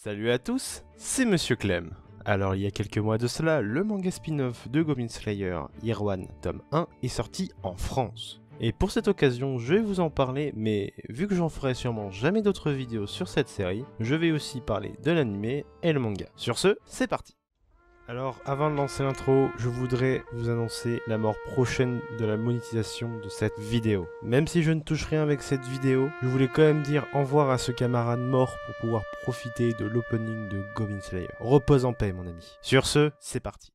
Salut à tous, c'est Monsieur Clem. Alors il y a quelques mois de cela, le manga spin-off de Goblin Slayer, Year One, tome 1, est sorti en France. Et pour cette occasion, je vais vous en parler, mais vu que j'en ferai sûrement jamais d'autres vidéos sur cette série, je vais aussi parler de l'anime et le manga. Sur ce, c'est parti. Alors, avant de lancer l'intro, je voudrais vous annoncer la mort prochaine de la monétisation de cette vidéo. Même si je ne touche rien avec cette vidéo, je voulais quand même dire au revoir à ce camarade mort pour pouvoir profiter de l'opening de Goblin Slayer. Repose en paix, mon ami. Sur ce, c'est parti.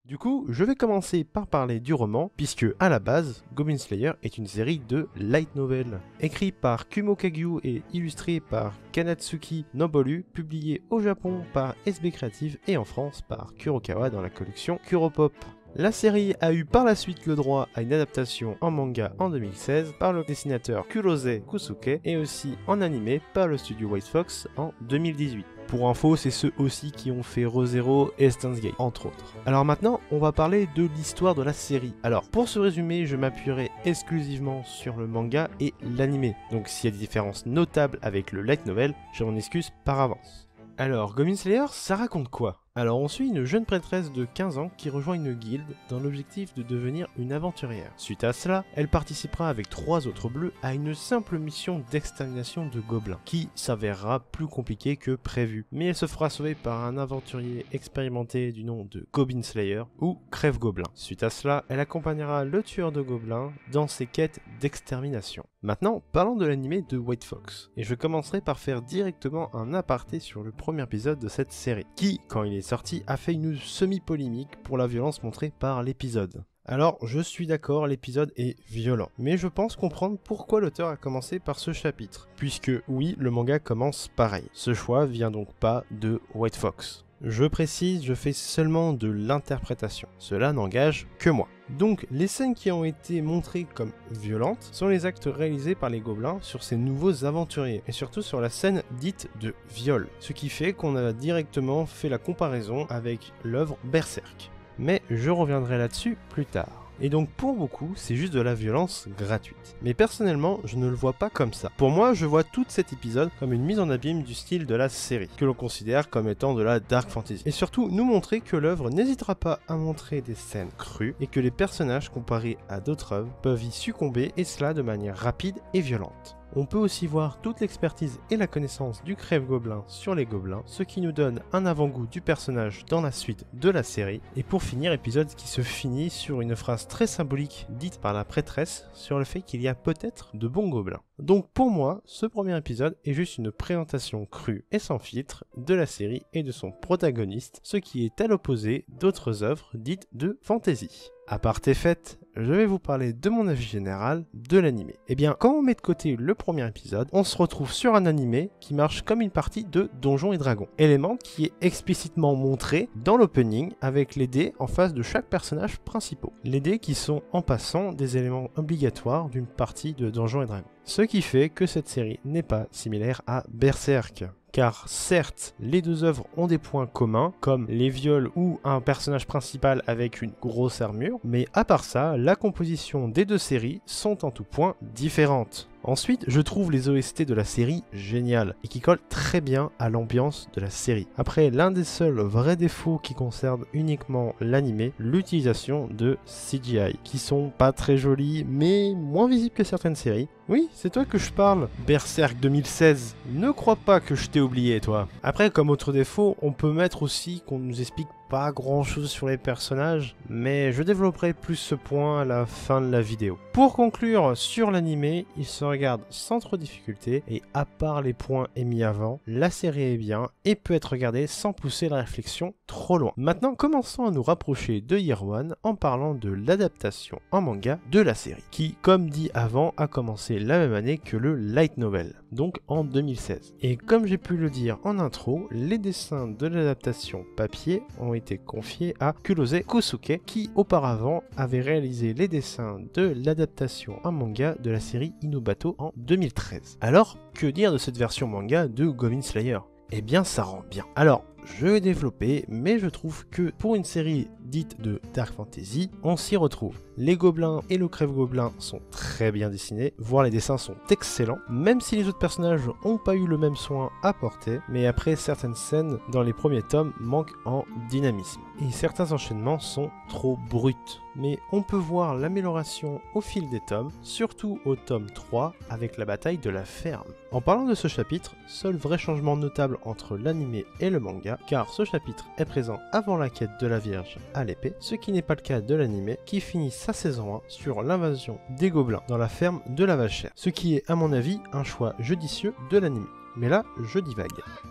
Du coup, je vais commencer par parler du roman, puisque à la base, Goblin Slayer est une série de light novel, écrit par Kumo Kagyu et illustré par Kanatsuki Noboru, publié au Japon par SB Creative et en France par Kurokawa dans la collection Kuropop. La série a eu par la suite le droit à une adaptation en manga en 2016 par le dessinateur Kurose Kusuke et aussi en animé par le studio White Fox en 2018. Pour info, c'est ceux aussi qui ont fait Re:Zero et Steins Gate, entre autres. Alors maintenant, on va parler de l'histoire de la série. Alors, pour ce résumé, je m'appuierai exclusivement sur le manga et l'anime. Donc s'il y a des différences notables avec le light novel, je m'en excuse par avance. Alors, Goblin Slayer, ça raconte quoi ? Alors on suit une jeune prêtresse de 15 ans qui rejoint une guilde dans l'objectif de devenir une aventurière. Suite à cela, elle participera avec 3 autres bleus à une simple mission d'extermination de gobelins, qui s'avérera plus compliquée que prévu. Mais elle se fera sauver par un aventurier expérimenté du nom de Goblin Slayer ou Crève Gobelin. Suite à cela, elle accompagnera le tueur de gobelins dans ses quêtes d'extermination. Maintenant, parlons de l'anime de White Fox, et je commencerai par faire directement un aparté sur le premier épisode de cette série, qui, quand il est sorti, a fait une semi-polémique pour la violence montrée par l'épisode. Alors, je suis d'accord, l'épisode est violent, mais je pense comprendre pourquoi l'auteur a commencé par ce chapitre, puisque oui, le manga commence pareil. Ce choix vient donc pas de White Fox. Je précise, je fais seulement de l'interprétation, cela n'engage que moi. Donc, les scènes qui ont été montrées comme violentes sont les actes réalisés par les gobelins sur ces nouveaux aventuriers, et surtout sur la scène dite de viol, ce qui fait qu'on a directement fait la comparaison avec l'œuvre Berserk. Mais je reviendrai là-dessus plus tard. Et donc pour beaucoup, c'est juste de la violence gratuite. Mais personnellement, je ne le vois pas comme ça. Pour moi, je vois tout cet épisode comme une mise en abîme du style de la série, que l'on considère comme étant de la dark fantasy. Et surtout, nous montrer que l'œuvre n'hésitera pas à montrer des scènes crues, et que les personnages comparés à d'autres œuvres peuvent y succomber, et cela de manière rapide et violente. On peut aussi voir toute l'expertise et la connaissance du Crève-Gobelin sur les gobelins, ce qui nous donne un avant-goût du personnage dans la suite de la série. Et pour finir, épisode qui se finit sur une phrase très symbolique dite par la prêtresse sur le fait qu'il y a peut-être de bons gobelins. Donc pour moi, ce premier épisode est juste une présentation crue et sans filtre de la série et de son protagoniste, ce qui est à l'opposé d'autres œuvres dites de fantasy. Aparté fait, je vais vous parler de mon avis général de l'anime. Et bien, quand on met de côté le premier épisode, on se retrouve sur un anime qui marche comme une partie de Donjons et Dragons. Élément qui est explicitement montré dans l'opening avec les dés en face de chaque personnage principal. Les dés qui sont en passant des éléments obligatoires d'une partie de Donjons et Dragons. Ce qui fait que cette série n'est pas similaire à Berserk. Car certes, les deux œuvres ont des points communs, comme les viols ou un personnage principal avec une grosse armure, mais à part ça, la composition des deux séries sont en tout point différentes. Ensuite, je trouve les OST de la série géniales et qui collent très bien à l'ambiance de la série. Après, l'un des seuls vrais défauts qui concerne uniquement l'anime, l'utilisation de CGI, qui sont pas très jolis, mais moins visibles que certaines séries. Oui, c'est toi que je parle, Berserk 2016. Ne crois pas que je t'ai oublié, toi. Après, comme autre défaut, on peut mettre aussi qu'on nous explique pas grand chose sur les personnages, mais je développerai plus ce point à la fin de la vidéo. Pour conclure sur l'anime, il se regarde sans trop de difficulté et à part les points émis avant, la série est bien et peut être regardée sans pousser la réflexion trop loin. Maintenant, commençons à nous rapprocher de Year One en parlant de l'adaptation en manga de la série, qui, comme dit avant, a commencé sorti la même année que le light novel, donc en 2016. Et comme j'ai pu le dire en intro, les dessins de l'adaptation papier ont été confiés à Kurose Kosuke, qui auparavant avait réalisé les dessins de l'adaptation en manga de la série Inobato en 2013. Alors, que dire de cette version manga de Goblin Slayer? Eh bien, ça rend bien. Alors, je vais développer, mais je trouve que pour une série dite de Dark Fantasy, on s'y retrouve. Les gobelins et le crève-gobelin sont très bien dessinés, voire les dessins sont excellents, même si les autres personnages n'ont pas eu le même soin à porter, mais après certaines scènes dans les premiers tomes manquent en dynamisme. Et certains enchaînements sont trop bruts. Mais on peut voir l'amélioration au fil des tomes, surtout au tome 3 avec la bataille de la ferme. En parlant de ce chapitre, seul vrai changement notable entre l'anime et le manga, car ce chapitre est présent avant la quête de la Vierge à l'épée, ce qui n'est pas le cas de l'anime qui finit sa saison 1 sur l'invasion des gobelins dans la ferme de la Vachère, ce qui est à mon avis un choix judicieux de l'anime. Mais là, je divague.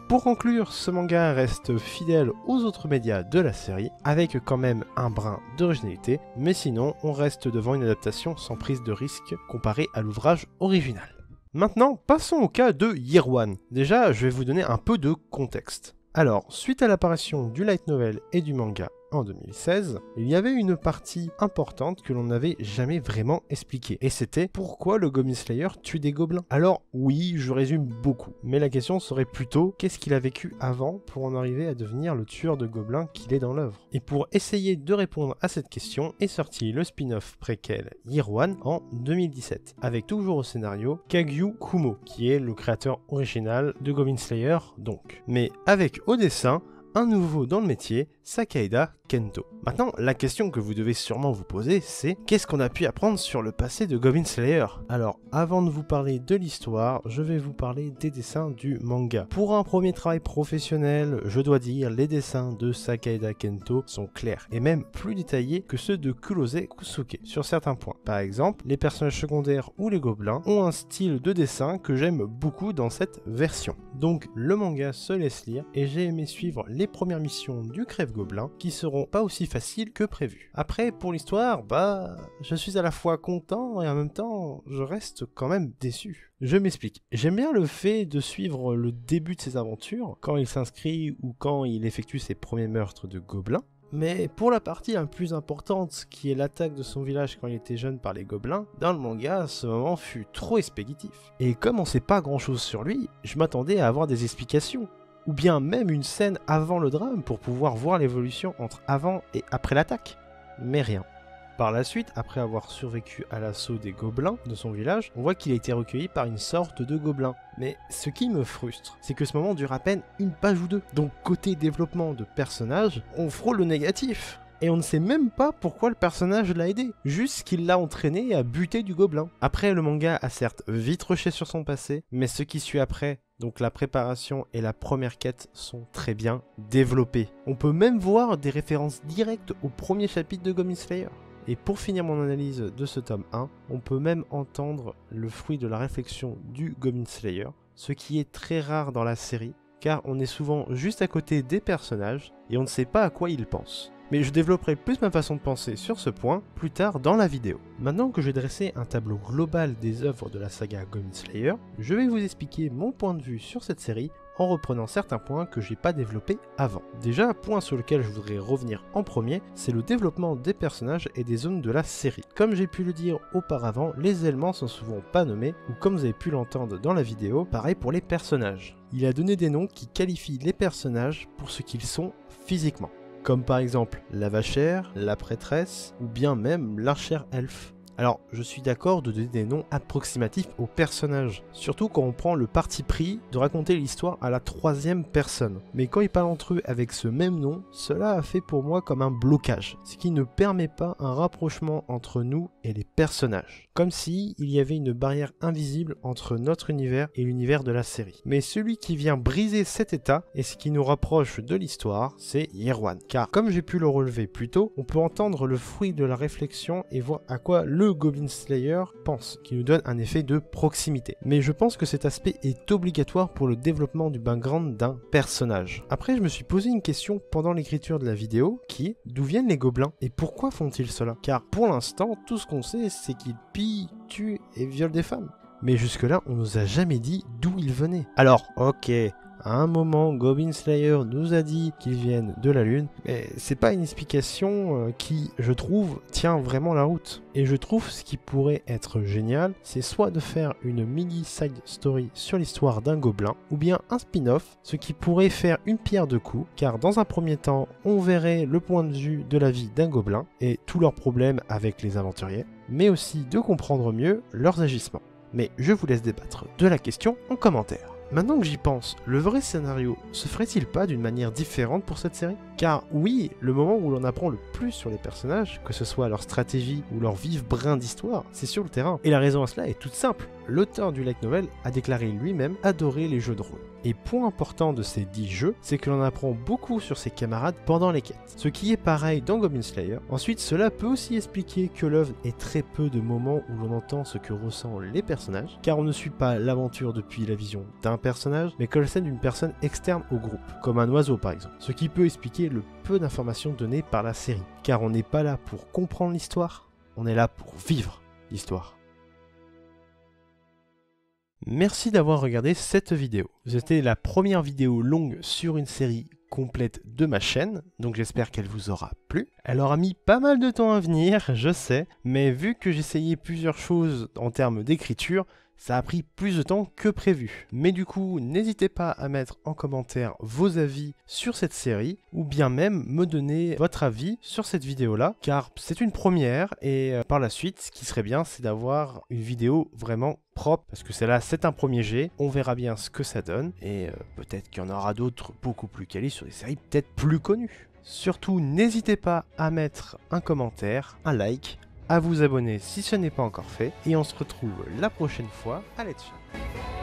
Pour conclure, ce manga reste fidèle aux autres médias de la série, avec quand même un brin d'originalité, mais sinon, on reste devant une adaptation sans prise de risque comparée à l'ouvrage original. Maintenant, passons au cas de Year One. Déjà, je vais vous donner un peu de contexte. Alors, suite à l'apparition du light novel et du manga en 2016, il y avait une partie importante que l'on n'avait jamais vraiment expliquée, et c'était pourquoi le Goblin Slayer tue des gobelins. Alors oui, je résume beaucoup, mais la question serait plutôt qu'est-ce qu'il a vécu avant pour en arriver à devenir le tueur de gobelins qu'il est dans l'œuvre. Et pour essayer de répondre à cette question est sorti le spin-off préquel Year One en 2017, avec toujours au scénario Kagyu Kumo, qui est le créateur original de Goblin Slayer donc, mais avec au dessin un nouveau dans le métier, Sakaeda Kento. Maintenant, la question que vous devez sûrement vous poser, c'est qu'est-ce qu'on a pu apprendre sur le passé de Goblin Slayer? Alors, avant de vous parler de l'histoire, je vais vous parler des dessins du manga. Pour un premier travail professionnel, je dois dire, les dessins de Sakaeda Kento sont clairs, et même plus détaillés que ceux de Kurose Kosuke, sur certains points. Par exemple, les personnages secondaires ou les gobelins ont un style de dessin que j'aime beaucoup dans cette version. Donc, le manga se laisse lire, et j'ai aimé suivre les premières missions du Crève-Gobelin, qui seront pas aussi faciles que prévu. Après, pour l'histoire, je suis à la fois content et en même temps, je reste quand même déçu. Je m'explique. J'aime bien le fait de suivre le début de ses aventures, quand il s'inscrit ou quand il effectue ses premiers meurtres de gobelins. Mais pour la partie la plus importante, qui est l'attaque de son village quand il était jeune par les gobelins, dans le manga, ce moment fut trop expéditif. Et comme on sait pas grand chose sur lui, je m'attendais à avoir des explications, ou bien même une scène avant le drame pour pouvoir voir l'évolution entre avant et après l'attaque. Mais rien. Par la suite, après avoir survécu à l'assaut des gobelins de son village, on voit qu'il a été recueilli par une sorte de gobelin. Mais ce qui me frustre, c'est que ce moment dure à peine une page ou deux. Donc côté développement de personnage, on frôle le négatif. Et on ne sait même pas pourquoi le personnage l'a aidé, juste qu'il l'a entraîné à buter du gobelin. Après, le manga a certes vite rushé sur son passé, mais ce qui suit après, donc la préparation et la première quête, sont très bien développés. On peut même voir des références directes au premier chapitre de Goblin Slayer. Et pour finir mon analyse de ce tome 1, on peut même entendre le fruit de la réflexion du Goblin Slayer, ce qui est très rare dans la série, car on est souvent juste à côté des personnages et on ne sait pas à quoi ils pensent. Mais je développerai plus ma façon de penser sur ce point plus tard dans la vidéo. Maintenant que j'ai dressé un tableau global des œuvres de la saga Goblin Slayer, je vais vous expliquer mon point de vue sur cette série en reprenant certains points que j'ai pas développés avant. Déjà, un point sur lequel je voudrais revenir en premier, c'est le développement des personnages et des zones de la série. Comme j'ai pu le dire auparavant, les éléments sont souvent pas nommés, ou comme vous avez pu l'entendre dans la vidéo, pareil pour les personnages. Il a donné des noms qui qualifient les personnages pour ce qu'ils sont physiquement, comme par exemple la vachère, la prêtresse, ou bien même l'archère elfe. Alors, je suis d'accord de donner des noms approximatifs aux personnages, surtout quand on prend le parti pris de raconter l'histoire à la troisième personne. Mais quand ils parlent entre eux avec ce même nom, cela a fait pour moi comme un blocage, ce qui ne permet pas un rapprochement entre nous et les personnages. Comme si il y avait une barrière invisible entre notre univers et l'univers de la série. Mais celui qui vient briser cet état et ce qui nous rapproche de l'histoire, c'est Year One. Car comme j'ai pu le relever plus tôt, on peut entendre le fruit de la réflexion et voir à quoi le Goblin Slayer pense, qui nous donne un effet de proximité. Mais je pense que cet aspect est obligatoire pour le développement du background d'un personnage. Après, je me suis posé une question pendant l'écriture de la vidéo, qui est d'où viennent les gobelins et pourquoi font-ils cela? Car pour l'instant, tout ce qu'on sait, c'est qu'ils pillent, tuent et violent des femmes. Mais jusque-là, on nous a jamais dit d'où ils venaient. Alors, ok, à un moment, Goblin Slayer nous a dit qu'ils viennent de la Lune, mais c'est pas une explication qui, je trouve, tient vraiment la route. Et je trouve ce qui pourrait être génial, c'est soit de faire une mini side story sur l'histoire d'un gobelin, ou bien un spin-off, ce qui pourrait faire une pierre deux coups, car dans un premier temps, on verrait le point de vue de la vie d'un gobelin, et tous leurs problèmes avec les aventuriers, mais aussi de comprendre mieux leurs agissements. Mais je vous laisse débattre de la question en commentaire. Maintenant que j'y pense, le vrai scénario se ferait-il pas d'une manière différente pour cette série? Car oui, le moment où l'on apprend le plus sur les personnages, que ce soit leur stratégie ou leur vif brin d'histoire, c'est sur le terrain. Et la raison à cela est toute simple. L'auteur du light novel a déclaré lui-même adorer les jeux de rôle. Et point important de ces 10 jeux, c'est que l'on apprend beaucoup sur ses camarades pendant les quêtes. Ce qui est pareil dans Goblin Slayer. Ensuite, cela peut aussi expliquer que l'œuvre ait très peu de moments où l'on entend ce que ressentent les personnages, car on ne suit pas l'aventure depuis la vision d'un personnage, mais que celle d'une personne externe au groupe, comme un oiseau par exemple. Ce qui peut expliquer le peu d'informations données par la série, car on n'est pas là pour comprendre l'histoire, on est là pour vivre l'histoire. Merci d'avoir regardé cette vidéo. C'était la première vidéo longue sur une série complète de ma chaîne, donc j'espère qu'elle vous aura plu. Elle aura mis pas mal de temps à venir, je sais, mais vu que j'essayais plusieurs choses en termes d'écriture, ça a pris plus de temps que prévu. Mais du coup, n'hésitez pas à mettre en commentaire vos avis sur cette série, ou bien même me donner votre avis sur cette vidéo-là, car c'est une première, et par la suite, ce qui serait bien, c'est d'avoir une vidéo vraiment propre, parce que celle-là, c'est un premier jet, on verra bien ce que ça donne, et peut-être qu'il y en aura d'autres beaucoup plus quali sur des séries peut-être plus connues. Surtout, n'hésitez pas à mettre un commentaire, un like, à vous abonner si ce n'est pas encore fait, et on se retrouve la prochaine fois à Let's Chat.